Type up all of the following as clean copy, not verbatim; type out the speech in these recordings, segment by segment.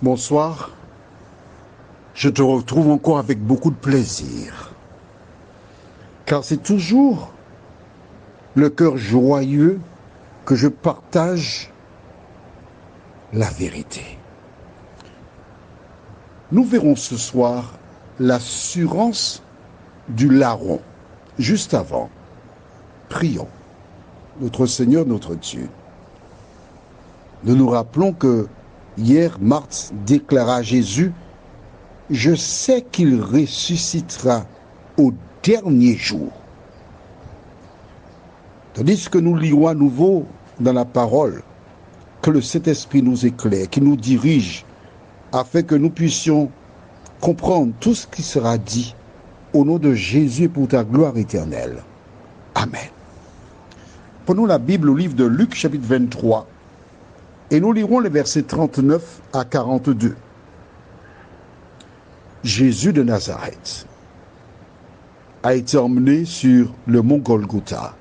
Bonsoir, je te retrouve encore avec beaucoup de plaisir, car c'est toujours le cœur joyeux que je partage la vérité. Nous verrons ce soir l'assurance du larron. Juste avant, prions. Notre Seigneur, notre Dieu, nous nous rappelons que hier, Marthe déclara à Jésus, « Je sais qu'il ressuscitera au dernier jour. » Tandis que nous lirons à nouveau dans la parole, que le Saint-Esprit nous éclaire, qui nous dirige, afin que nous puissions comprendre tout ce qui sera dit au nom de Jésus et pour ta gloire éternelle. Amen. Prenons la Bible au livre de Luc, chapitre 23, et nous lirons les versets 39 à 42. Jésus de Nazareth a été emmené sur le mont Golgotha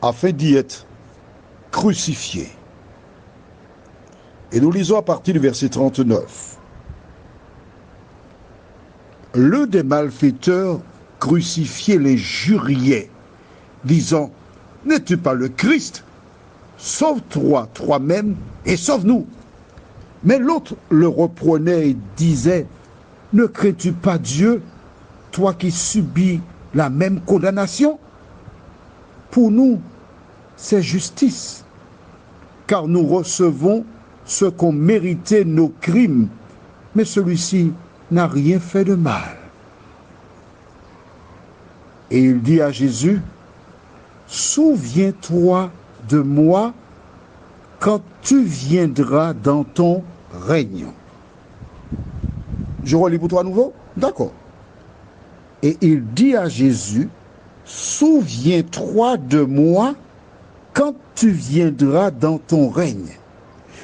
afin d'y être crucifié. Et nous lisons à partir du verset 39. L'un des malfaiteurs crucifiés les juriait, disant, « N'es-tu pas le Christ ? Sauve-toi toi-même et sauve-nous. » Mais l'autre le reprenait et disait, « Ne crains-tu pas Dieu, toi qui subis la même condamnation ? Pour nous, c'est justice, car nous recevons ce qu'ont mérité nos crimes, mais celui-ci n'a rien fait de mal. » Et il dit à Jésus, « Souviens-toi de moi quand tu viendras dans ton règne. » Je relis pour toi à nouveau? D'accord. Et il dit à Jésus, « Souviens-toi de moi quand tu viendras dans ton règne. »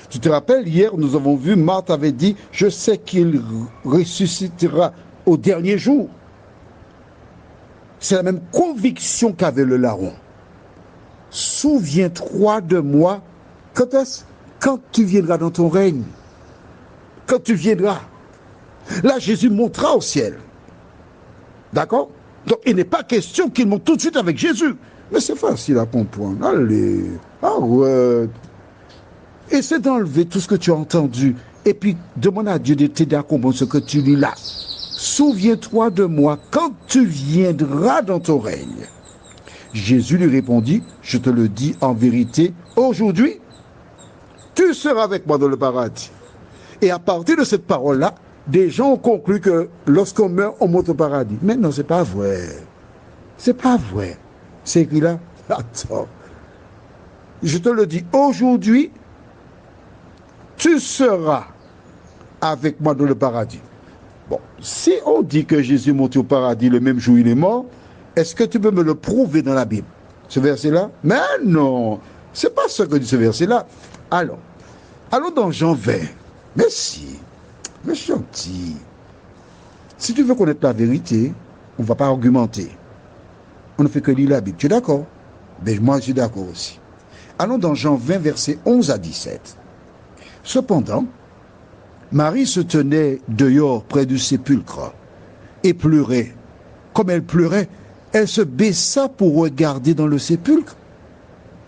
Tu te rappelles, hier, nous avons vu, Marthe avait dit, « Je sais qu'il ressuscitera au dernier jour. » C'est la même conviction qu'avait le larron. Souviens-toi de moi quand tu viendras dans ton règne. Quand tu viendras. Là, Jésus montera au ciel. D'accord? Donc, il n'est pas question qu'il monte tout de suite avec Jésus. Mais c'est facile à comprendre. Allez. Ah ouais. Essaie d'enlever tout ce que tu as entendu. Et puis, demande à Dieu de t'aider à comprendre ce que tu lis là. Souviens-toi de moi quand tu viendras dans ton règne. Jésus lui répondit, je te le dis en vérité, aujourd'hui, tu seras avec moi dans le paradis. Et à partir de cette parole-là, des gens ont conclu que lorsqu'on meurt, on monte au paradis. Mais non, c'est pas vrai. C'est pas vrai. C'est écrit là. Attends. Je te le dis, aujourd'hui, tu seras avec moi dans le paradis. Bon, si on dit que Jésus est monté au paradis le même jour où il est mort, est-ce que tu peux me le prouver dans la Bible, ce verset-là? Mais non, c'est pas ce que dit ce verset-là. Alors, allons dans Jean 20. Mais si, mais gentil. Si tu veux connaître la vérité, on ne va pas argumenter. On ne fait que lire la Bible. Tu es d'accord? Ben, moi, je suis d'accord aussi. Allons dans Jean 20, versets 11 à 17. Cependant, Marie se tenait dehors près du sépulcre et pleurait. Comme elle pleurait, elle se baissa pour regarder dans le sépulcre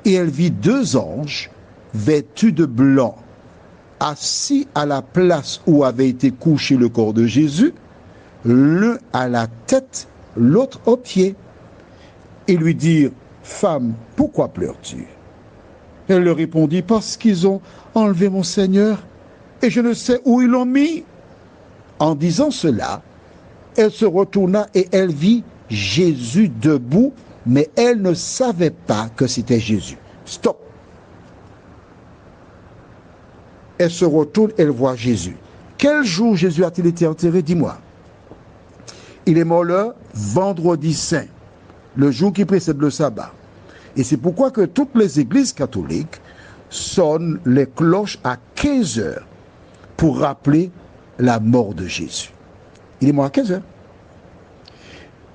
et elle vit deux anges vêtus de blanc, assis à la place où avait été couché le corps de Jésus, l'un à la tête, l'autre aux pieds. Et lui dirent, « Femme, pourquoi pleures-tu » Elle leur répondit, « Parce qu'ils ont enlevé mon Seigneur, et je ne sais où ils l'ont mis. » En disant cela, elle se retourna et elle vit Jésus debout, mais elle ne savait pas que c'était Jésus. Stop. Elle se retourne, elle voit Jésus. Quel jour Jésus a-t-il été enterré? Dis-moi. Il est mort le vendredi saint, le jour qui précède le sabbat. Et c'est pourquoi que toutes les églises catholiques sonnent les cloches à 15 heures pour rappeler la mort de Jésus. Il est mort à 15 heures.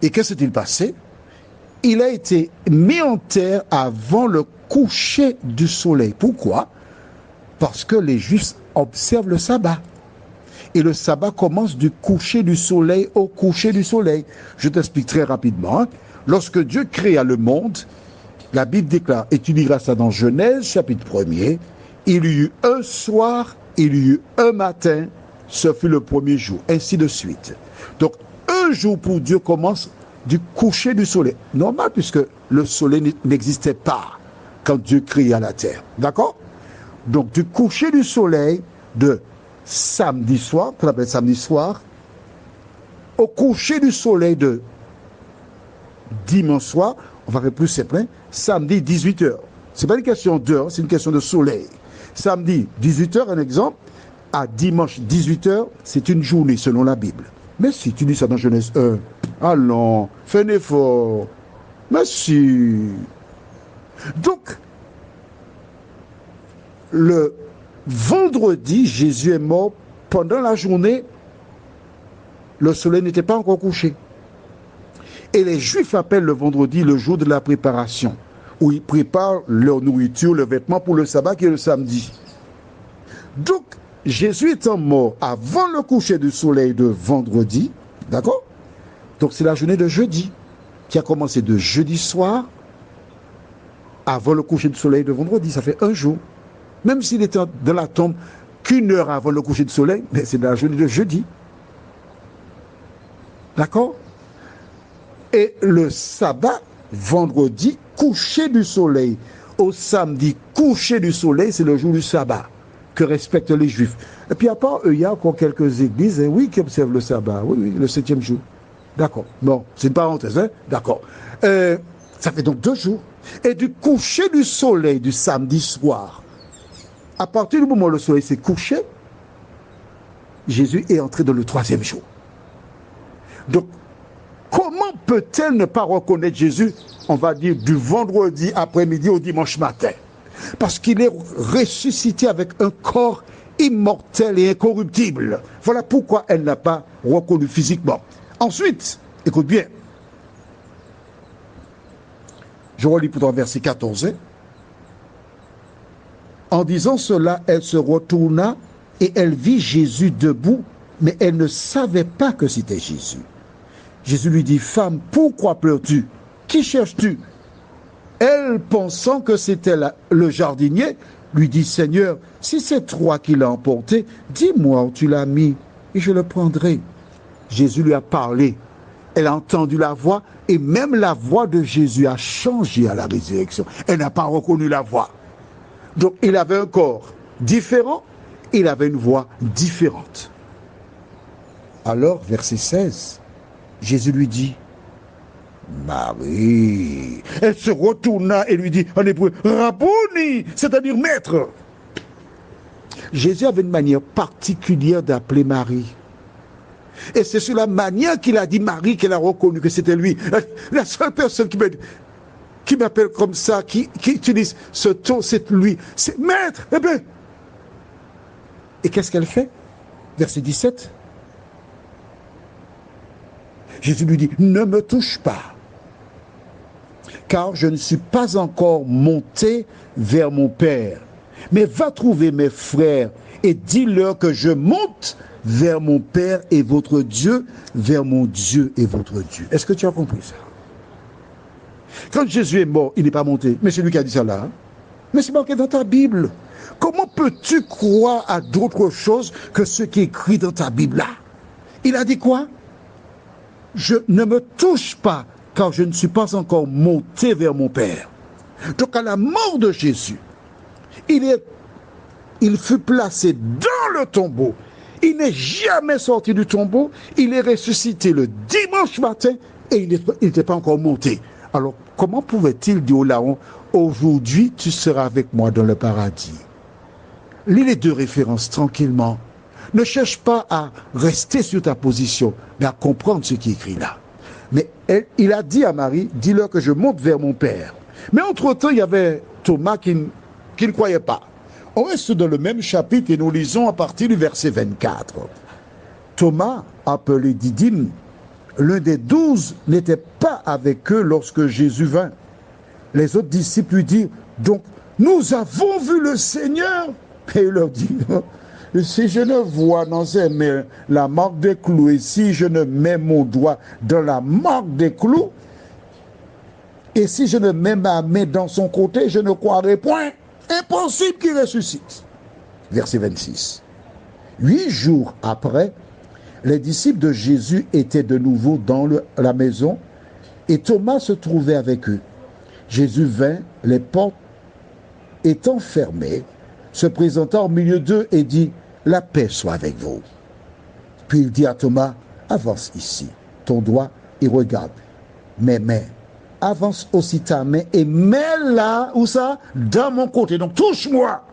Et que s'est-il passé? Il a été mis en terre avant le coucher du soleil. Pourquoi? Parce que les Juifs observent le sabbat. Et le sabbat commence du coucher du soleil au coucher du soleil. Je t'explique très rapidement. Hein. Lorsque Dieu créa le monde, la Bible déclare, et tu liras ça dans Genèse, chapitre 1er, il y eut un soir, il y eut un matin, ce fut le premier jour, ainsi de suite. Donc, un jour pour Dieu commence du coucher du soleil. Normal, puisque le soleil n'existait pas quand Dieu créa la terre. D'accord? Donc, du coucher du soleil de samedi soir, qu'on appelle samedi soir, au coucher du soleil de dimanche soir, on va faire plus simple, hein? Samedi 18h. C'est pas une question d'heure, c'est une question de soleil. Samedi 18h, un exemple, à dimanche 18h, c'est une journée selon la Bible. Mais si tu dis ça dans Genèse 1, allons, fais un effort. Merci. Donc, le vendredi, Jésus est mort. Pendant la journée, le soleil n'était pas encore couché. Et les Juifs appellent le vendredi le jour de la préparation, où ils préparent leur nourriture, leurs vêtements pour le sabbat qui est le samedi. Donc, Jésus étant mort avant le coucher du soleil de vendredi, d'accord? Donc, c'est la journée de jeudi, qui a commencé de jeudi soir avant le coucher du soleil de vendredi. Ça fait un jour. Même s'il était dans la tombe qu'une heure avant le coucher du soleil, mais c'est la journée de jeudi. D'accord? Et le sabbat, vendredi, coucher du soleil. Au samedi, coucher du soleil, c'est le jour du sabbat que respectent les Juifs. Et puis à part eux, il y a encore quelques églises, oui, qui observent le sabbat. Oui, le 7e jour. D'accord. Bon, c'est une parenthèse, hein? D'accord. Ça fait donc 2 jours. Et du coucher du soleil du samedi soir, à partir du moment où le soleil s'est couché, Jésus est entré dans le 3e jour. Donc, comment peut-elle ne pas reconnaître Jésus, on va dire, du vendredi après-midi au dimanche matin? Parce qu'il est ressuscité avec un corps immortel et incorruptible. Voilà pourquoi elle n'a pas reconnu physiquement. Ensuite, écoute bien, je relis pour toi verset 14. En disant cela, elle se retourna et elle vit Jésus debout, mais elle ne savait pas que c'était Jésus. Jésus lui dit, « Femme, pourquoi pleures-tu? Qui cherches-tu » Elle, pensant que c'était le jardinier, lui dit, « Seigneur, si c'est toi qui l'as emporté, dis-moi où tu l'as mis, et je le prendrai. » Jésus lui a parlé. Elle a entendu la voix, et même la voix de Jésus a changé à la résurrection. Elle n'a pas reconnu la voix. Donc, il avait un corps différent, il avait une voix différente. Alors, verset 16, Jésus lui dit, Marie. Elle se retourna et lui dit en hébreu, Rabouni, c'est-à-dire maître. Jésus avait une manière particulière d'appeler Marie. Et c'est sur la manière qu'il a dit Marie qu'elle a reconnu que c'était lui. La seule personne qui m'appelle comme ça, qui utilise ce ton, c'est lui. C'est maître. Eh bien. Et qu'est-ce qu'elle fait? Verset 17. Jésus lui dit, ne me touche pas, car je ne suis pas encore monté vers mon Père. Mais va trouver mes frères et dis-leur que je monte vers mon Père et votre Dieu, vers mon Dieu et votre Dieu. Est-ce que tu as compris ça? Quand Jésus est mort, il n'est pas monté. Mais c'est lui qui a dit ça là. Hein? Mais c'est marqué dans ta Bible. Comment peux-tu croire à d'autres choses que ce qui est écrit dans ta Bible là? Il a dit quoi? Je ne me touche pas, car je ne suis pas encore monté vers mon Père. Donc à la mort de Jésus, il fut placé dans le tombeau. Il n'est jamais sorti du tombeau. Il est ressuscité le dimanche matin et il n'était pas encore monté. Alors, comment pouvait-il dire au larron, aujourd'hui, tu seras avec moi dans le paradis? Lis les 2 références tranquillement. Ne cherche pas à rester sur ta position, mais à comprendre ce qui est écrit là. Mais il a dit à Marie, dis-leur que je monte vers mon Père. Mais entre-temps, il y avait Thomas qui ne croyait pas. On reste dans le même chapitre et nous lisons à partir du verset 24. Thomas, appelé Didyme, l'un des 12, n'était pas avec eux lorsque Jésus vint. Les autres disciples lui dirent, donc, nous avons vu le Seigneur. Et il leur dit, si je ne vois dans ses mains la marque des clous, et si je ne mets mon doigt dans la marque des clous, et si je ne mets ma main dans son côté, je ne croirai point. Impossible qu'il ressuscite. Verset 26. 8 jours après, les disciples de Jésus étaient de nouveau dans la maison, et Thomas se trouvait avec eux. Jésus vint, les portes étant fermées, se présenta au milieu d'eux et dit, « La paix soit avec vous. » Puis il dit à Thomas, « Avance ici, ton doigt, et regarde mes mains. Avance aussi ta main et mets-la, où ça? Dans mon côté. Donc touche-moi.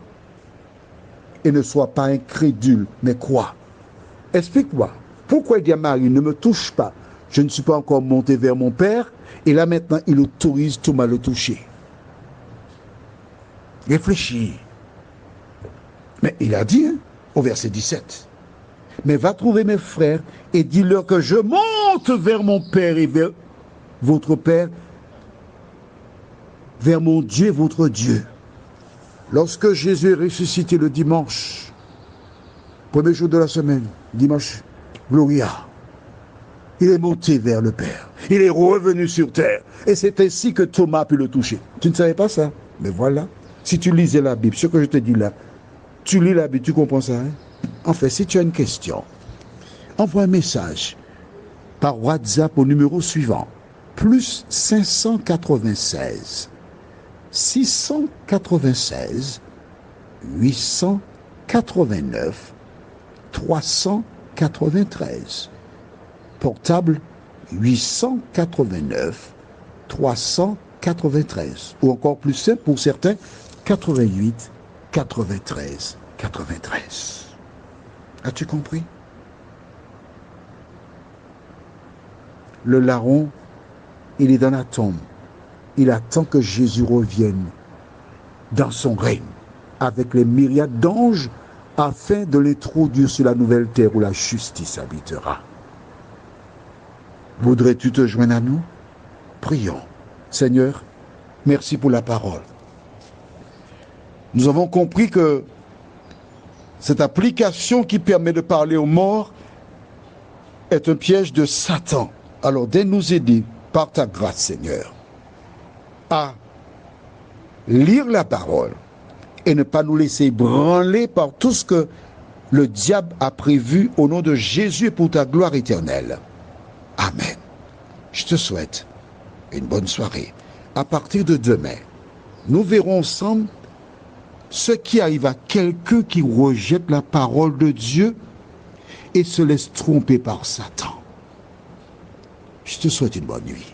Et ne sois pas incrédule, mais crois. » Explique-moi. Pourquoi il dit à Marie, ne me touche pas? Je ne suis pas encore monté vers mon Père. Et là maintenant, il autorise Thomas à le toucher. Réfléchis. Mais il a dit, hein, au verset 17, « Mais va trouver mes frères et dis-leur que je monte vers mon Père et vers votre Père, vers mon Dieu et votre Dieu. » Lorsque Jésus est ressuscité le dimanche, premier jour de la semaine, dimanche, Gloria, il est monté vers le Père. Il est revenu sur terre. Et c'est ainsi que Thomas a pu le toucher. Tu ne savais pas ça? Mais voilà. Si tu lisais la Bible, ce que je te dis là, tu lis la Bible, tu comprends ça, hein? En fait, si tu as une question, envoie un message par WhatsApp au numéro suivant, plus 596 696 889 393. Portable 889 393. Ou encore plus simple pour certains, 88 93 93. As-tu compris? Le larron, il est dans la tombe. Il attend que Jésus revienne dans son règne avec les myriades d'anges afin de l'introduire sur la nouvelle terre où la justice habitera. Voudrais-tu te joindre à nous? Prions. Seigneur, merci pour la parole. Nous avons compris que cette application qui permet de parler aux morts est un piège de Satan. Alors, de nous aider par ta grâce, Seigneur, à lire la parole et ne pas nous laisser branler par tout ce que le diable a prévu au nom de Jésus et pour ta gloire éternelle. Amen. Je te souhaite une bonne soirée. À partir de demain, nous verrons ensemble ce qui arrive à quelqu'un qui rejette la parole de Dieu et se laisse tromper par Satan. Je te souhaite une bonne nuit.